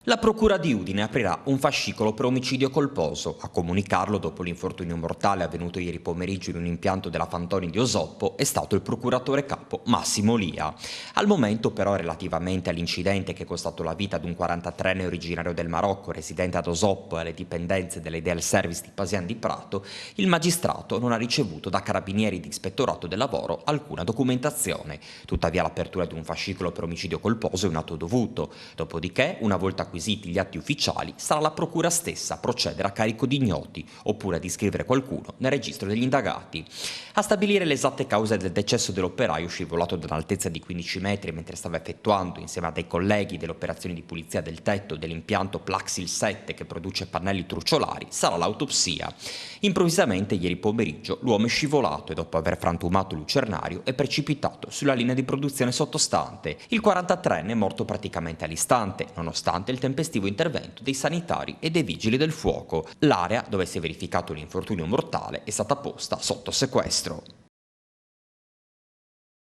La procura di Udine aprirà un fascicolo per omicidio colposo. A comunicarlo dopo l'infortunio mortale avvenuto ieri pomeriggio in un impianto della Fantoni di Osoppo è stato il procuratore capo Massimo Lia. Al momento però, relativamente all'incidente che è costato la vita ad un 43enne originario del Marocco residente ad Osoppo e alle dipendenze dell'Ideal Service di Pasian di Prato, il magistrato non ha ricevuto da carabinieri di ispettorato del lavoro alcuna documentazione. Tuttavia l'apertura di un fascicolo per omicidio colposo è un atto dovuto. Dopodiché, una volta acquisiti gli atti ufficiali, sarà la procura stessa a procedere a carico di ignoti, oppure ad iscrivere qualcuno nel registro degli indagati. A stabilire le esatte cause del decesso dell'operaio scivolato da un'altezza di 15 metri mentre stava effettuando, insieme a dei colleghi, delle operazioni di pulizia del tetto dell'impianto Plaxil 7 che produce pannelli truciolari, sarà l'autopsia. Improvvisamente, ieri pomeriggio, l'uomo è scivolato e dopo aver frantumato il lucernario è precipitato sulla linea di produzione sottostante. Il 43enne è morto praticamente all'istante, nonostante il tempestivo intervento dei sanitari e dei vigili del fuoco. L'area dove si è verificato l'infortunio mortale è stata posta sotto sequestro.